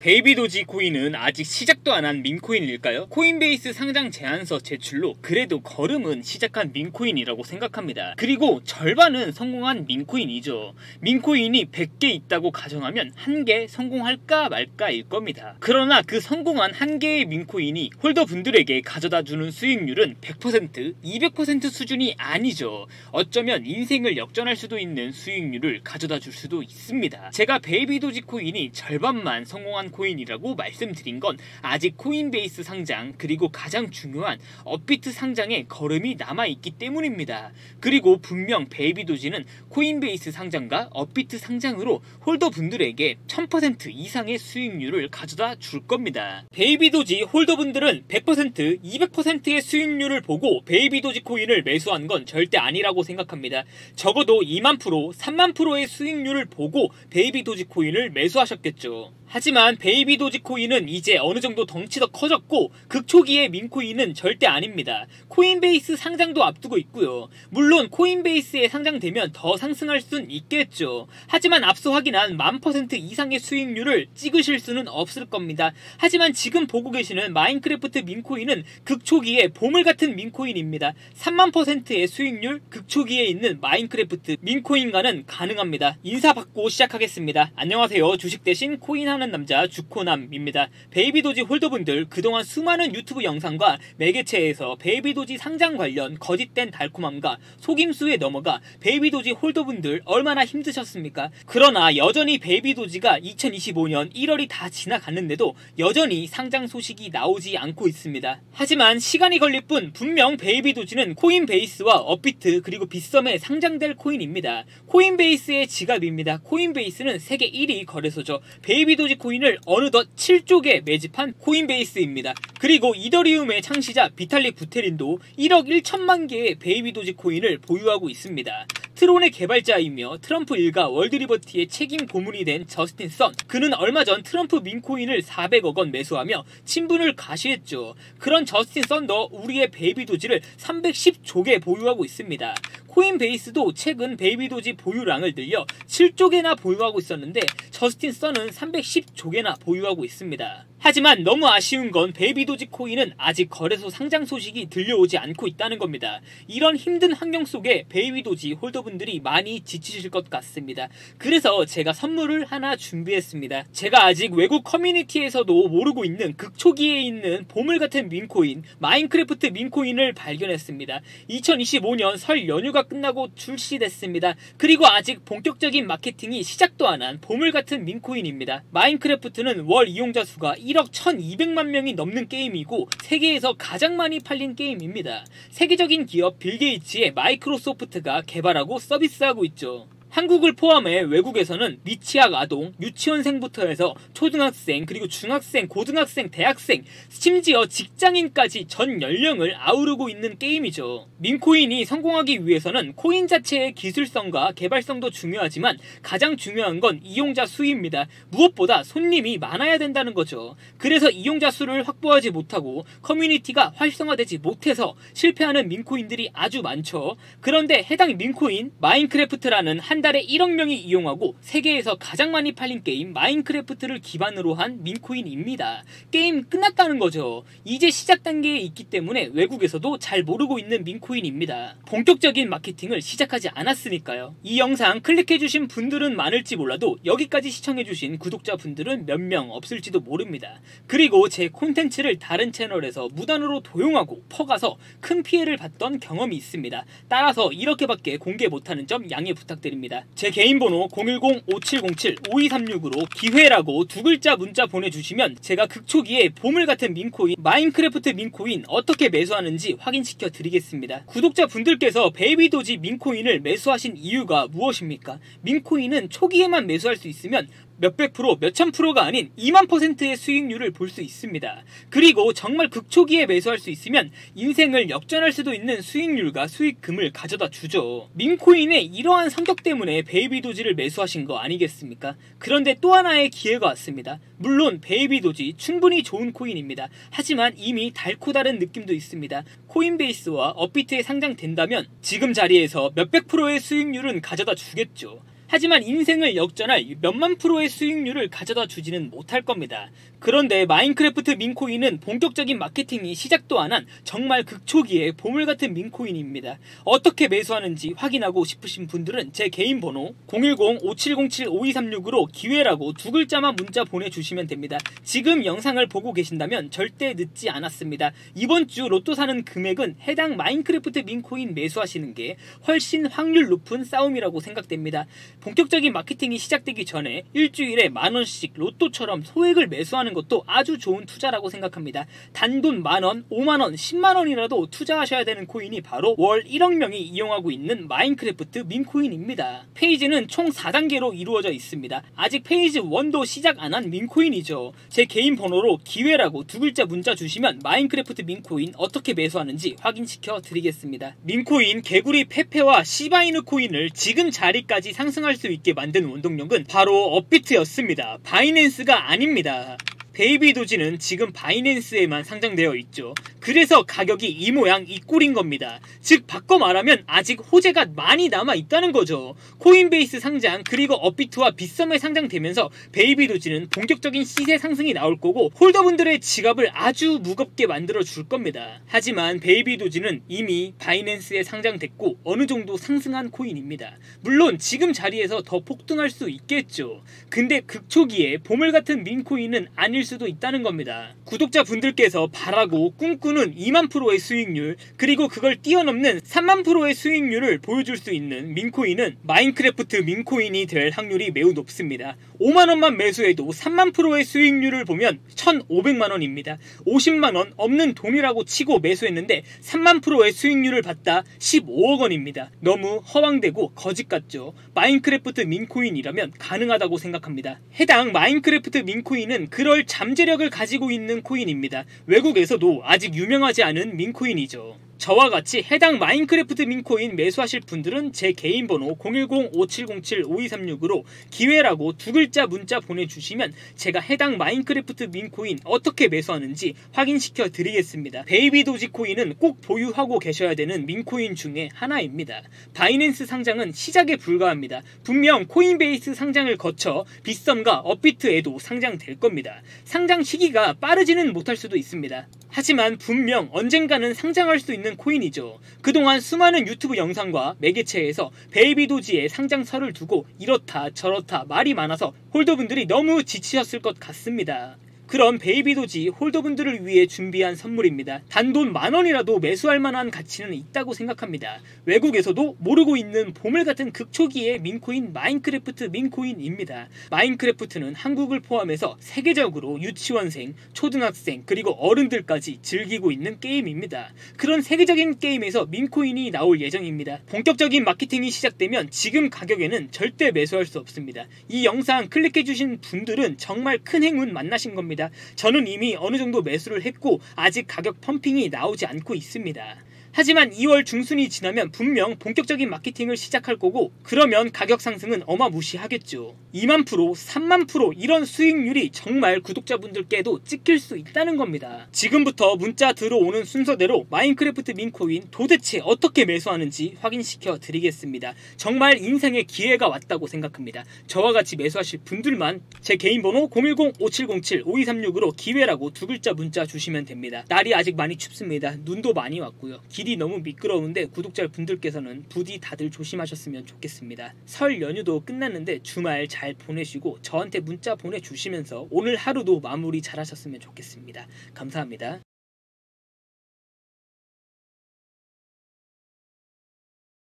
베이비 도지 코인은 아직 시작도 안 한 밈코인일까요? 코인베이스 상장 제안서 제출로 그래도 걸음은 시작한 밈코인이라고 생각합니다. 그리고 절반은 성공한 밈코인이죠. 밈코인이 100개 있다고 가정하면 1개 성공할까 말까일 겁니다. 그러나 그 성공한 1개의 밈코인이 홀더분들에게 가져다주는 수익률은 100%, 200% 수준이 아니죠. 어쩌면 인생을 역전할 수도 있는 수익률을 가져다줄 수도 있습니다. 제가 베이비 도지 코인이 절반만 성공한 코인이라고 말씀드린 건 아직 코인베이스 상장 그리고 가장 중요한 업비트 상장에 걸음이 남아있기 때문입니다. 그리고 분명 베이비 도지는 코인베이스 상장과 업비트 상장으로 홀더분들에게 1000% 이상의 수익률을 가져다 줄 겁니다. 베이비 도지 홀더분들은 100%, 200%의 수익률을 보고 베이비 도지 코인을 매수한 건 절대 아니라고 생각합니다. 적어도 2만 프로, 3만 프로의 수익률을 보고 베이비 도지 코인을 매수하셨겠죠. 하지만 베이비 도지 코인은 이제 어느정도 덩치도 커졌고 극초기의 밈코인은 절대 아닙니다. 코인베이스 상장도 앞두고 있고요. 물론 코인베이스에 상장되면 더 상승할 순 있겠죠. 하지만 앞서 확인한 10,000% 이상의 수익률을 찍으실 수는 없을 겁니다. 하지만 지금 보고 계시는 마인크래프트 밈코인은 극초기의 보물같은 밈코인입니다. 30,000%의 수익률, 극초기에 있는 마인크래프트 밈코인과는 가능합니다. 인사받고 시작하겠습니다. 안녕하세요. 주식 대신 코인 하는 남자 주코남입니다. 베이비 도지 홀더분들 그동안 수많은 유튜브 영상과 매개체에서 베이비 도지 상장 관련 거짓된 달콤함과 속임수에 넘어가 베이비 도지 홀더분들 얼마나 힘드셨습니까? 그러나 여전히 베이비 도지가 2025년 1월이 다 지나갔는데도 여전히 상장 소식이 나오지 않고 있습니다. 하지만 시간이 걸릴 뿐 분명 베이비 도지는 코인베이스와 업비트 그리고 빗썸에 상장될 코인입니다. 코인베이스의 지갑입니다. 코인베이스는 세계 1위 거래소죠. 베이비 도지 코인을 어느덧 7쪽에 매집한 코인베이스입니다. 그리고 이더리움의 창시자 비탈릭 부테린도 1억 1천만 개의 베이비 도지 코인을 보유하고 있습니다. 트론의 개발자이며 트럼프 일가 월드리버티의 책임 고문이 된 저스틴 선, 그는 얼마 전 트럼프 밈코인을 400억 원 매수하며 친분을 가시했죠. 그런 저스틴 선도 우리의 베이비 도지를 310족에 보유하고 있습니다. 코인베이스도 최근 베이비 도지 보유량을 늘려 7쪽에나 보유하고 있었는데 저스틴 선은 310족에나 보유하고 있습니다. 하지만 너무 아쉬운 건 베이비 도지 코인은 아직 거래소 상장 소식이 들려오지 않고 있다는 겁니다. 이런 힘든 환경 속에 베이비 도지 홀더분들이 많이 지치실 것 같습니다. 그래서 제가 선물을 하나 준비했습니다. 제가 아직 외국 커뮤니티에서도 모르고 있는 극초기에 있는 보물같은 밈코인, 마인크래프트 밈코인을 발견했습니다. 2025년 설 연휴가 끝나고 출시됐습니다. 그리고 아직 본격적인 마케팅이 시작도 안 한 보물같은 밈코인입니다. 마인크래프트는 월 이용자 수가 1억 1200만 명이 넘는 게임이고 세계에서 가장 많이 팔린 게임입니다. 세계적인 기업 빌 게이츠의 마이크로소프트가 개발하고 서비스하고 있죠. 한국을 포함해 외국에서는 미취학 아동, 유치원생부터 해서 초등학생, 그리고 중학생, 고등학생, 대학생, 심지어 직장인까지 전 연령을 아우르고 있는 게임이죠. 밈코인이 성공하기 위해서는 코인 자체의 기술성과 개발성도 중요하지만 가장 중요한 건 이용자 수입니다. 무엇보다 손님이 많아야 된다는 거죠. 그래서 이용자 수를 확보하지 못하고 커뮤니티가 활성화되지 못해서 실패하는 밈코인들이 아주 많죠. 그런데 해당 밈코인, 마인크래프트라는 한 달에 1억 명이 이용하고 세계에서 가장 많이 팔린 게임 마인크래프트를 기반으로 한 밈코인입니다. 게임 끝났다는 거죠. 이제 시작 단계에 있기 때문에 외국에서도 잘 모르고 있는 밈코인입니다. 본격적인 마케팅을 시작하지 않았으니까요. 이 영상 클릭해주신 분들은 많을지 몰라도 여기까지 시청해주신 구독자분들은 몇 명 없을지도 모릅니다. 그리고 제 콘텐츠를 다른 채널에서 무단으로 도용하고 퍼가서 큰 피해를 봤던 경험이 있습니다. 따라서 이렇게밖에 공개 못하는 점 양해 부탁드립니다. 제 개인 번호 010-5707-5236으로 기회라고 두 글자 문자 보내주시면 제가 극초기에 보물같은 밈코인, 마인크래프트 밈코인 어떻게 매수하는지 확인시켜 드리겠습니다. 구독자분들께서 베이비 도지 밈코인을 매수하신 이유가 무엇입니까? 밈코인은 초기에만 매수할 수 있으면 몇백 프로, 몇천 프로가 아닌 2만%의 수익률을 볼 수 있습니다. 그리고 정말 극초기에 매수할 수 있으면 인생을 역전할 수도 있는 수익률과 수익금을 가져다 주죠. 밈코인의 이러한 성격 때문에 베이비 도지를 매수하신 거 아니겠습니까? 그런데 또 하나의 기회가 왔습니다. 물론 베이비 도지 충분히 좋은 코인입니다. 하지만 이미 달고 다른 느낌도 있습니다. 코인베이스와 업비트에 상장된다면 지금 자리에서 몇백 프로의 수익률은 가져다 주겠죠. 하지만 인생을 역전할 몇만 프로의 수익률을 가져다 주지는 못할 겁니다. 그런데 마인크래프트 민코인은 본격적인 마케팅이 시작도 안 한 정말 극초기의 보물같은 민코인입니다. 어떻게 매수하는지 확인하고 싶으신 분들은 제 개인 번호 010-5707-5236으로 기회라고 두 글자만 문자 보내주시면 됩니다. 지금 영상을 보고 계신다면 절대 늦지 않았습니다. 이번 주 로또 사는 금액은 해당 마인크래프트 민코인 매수하시는 게 훨씬 확률 높은 싸움이라고 생각됩니다. 본격적인 마케팅이 시작되기 전에 일주일에 만원씩 로또처럼 소액을 매수하는 것도 아주 좋은 투자라고 생각합니다. 단돈 만원, 5만원, 10만원이라도 투자하셔야 되는 코인이 바로 월 1억 명이 이용하고 있는 마인크래프트 민코인입니다. 페이지는 총 4단계로 이루어져 있습니다. 아직 페이지 1도 시작 안 한 민코인이죠. 제 개인 번호로 기회라고 두 글자 문자 주시면 마인크래프트 민코인 어떻게 매수하는지 확인시켜 드리겠습니다. 민코인 개구리 페페와 시바이누 코인을 지금 자리까지 상승할 수 있게 만든 원동력은 바로 업비트였습니다. 바이낸스가 아닙니다. 베이비도지는 지금 바이낸스에만 상장되어 있죠. 그래서 가격이 이 모양 이 꼴인 겁니다. 즉 바꿔 말하면 아직 호재가 많이 남아 있다는 거죠. 코인베이스 상장 그리고 업비트와 빗썸에 상장되면서 베이비도지는 본격적인 시세 상승이 나올 거고 홀더분들의 지갑을 아주 무겁게 만들어 줄 겁니다. 하지만 베이비도지는 이미 바이낸스에 상장됐고 어느 정도 상승한 코인입니다. 물론 지금 자리에서 더 폭등할 수 있겠죠. 근데 극초기에 보물같은 민코인은 아닐 수도 있다는 겁니다. 구독자분들께서 바라고 꿈꾸는 2만 프로의 수익률 그리고 그걸 뛰어넘는 3만 프로의 수익률을 보여줄 수 있는 민코인은 마인크래프트 민코인이 될 확률이 매우 높습니다. 5만원만 매수해도 3만 프로의 수익률을 보면 1,500만원입니다. 50만원 없는 돈이라고 치고 매수했는데 3만 프로의 수익률을 받다 15억원입니다. 너무 허황되고 거짓 같죠. 마인크래프트 민코인이라면 가능하다고 생각합니다. 해당 마인크래프트 민코인은 그럴 잠재력을 가지고 있는 코인입니다. 외국에서도 아직 유명하지 않은 민코인이죠. 저와 같이 해당 마인크래프트 민코인 매수하실 분들은 제 개인 번호 010-5707-5236으로 기회라고 두 글자 문자 보내주시면 제가 해당 마인크래프트 민코인 어떻게 매수하는지 확인시켜 드리겠습니다. 베이비도지 코인은 꼭 보유하고 계셔야 되는 민코인 중에 하나입니다. 바이낸스 상장은 시작에 불과합니다. 분명 코인베이스 상장을 거쳐 빗썸과 업비트에도 상장될 겁니다. 상장 시기가 빠르지는 못할 수도 있습니다. 하지만 분명 언젠가는 상장할 수 있는 코인이죠. 그동안 수많은 유튜브 영상과 매개체에서 베이비도지의 상장설을 두고 이렇다 저렇다 말이 많아서 홀더분들이 너무 지치셨을 것 같습니다. 그럼 베이비도지 홀더분들을 위해 준비한 선물입니다. 단돈 만원이라도 매수할 만한 가치는 있다고 생각합니다. 외국에서도 모르고 있는 보물같은 극초기의 민코인 마인크래프트 민코인입니다. 마인크래프트는 한국을 포함해서 세계적으로 유치원생, 초등학생 그리고 어른들까지 즐기고 있는 게임입니다. 그런 세계적인 게임에서 민코인이 나올 예정입니다. 본격적인 마케팅이 시작되면 지금 가격에는 절대 매수할 수 없습니다. 이 영상 클릭해주신 분들은 정말 큰 행운 만나신 겁니다. 저는 이미 어느 정도 매수를 했고 아직 가격 펌핑이 나오지 않고 있습니다. 하지만 2월 중순이 지나면 분명 본격적인 마케팅을 시작할 거고 그러면 가격 상승은 어마무시하겠죠. 2만 프로, 3만 프로 이런 수익률이 정말 구독자분들께도 찍힐 수 있다는 겁니다. 지금부터 문자 들어오는 순서대로 마인크래프트 민코인 도대체 어떻게 매수하는지 확인시켜 드리겠습니다. 정말 인생의 기회가 왔다고 생각합니다. 저와 같이 매수하실 분들만 제 개인 번호 010-5707-5236으로 기회라고 두 글자 문자 주시면 됩니다. 날이 아직 많이 춥습니다. 눈도 많이 왔고요. 길이 너무 미끄러운데 구독자분들께서는 부디 다들 조심하셨으면 좋겠습니다. 설 연휴도 끝났는데 주말 잘 보내시고 저한테 문자 보내주시면서 오늘 하루도 마무리 잘 하셨으면 좋겠습니다. 감사합니다.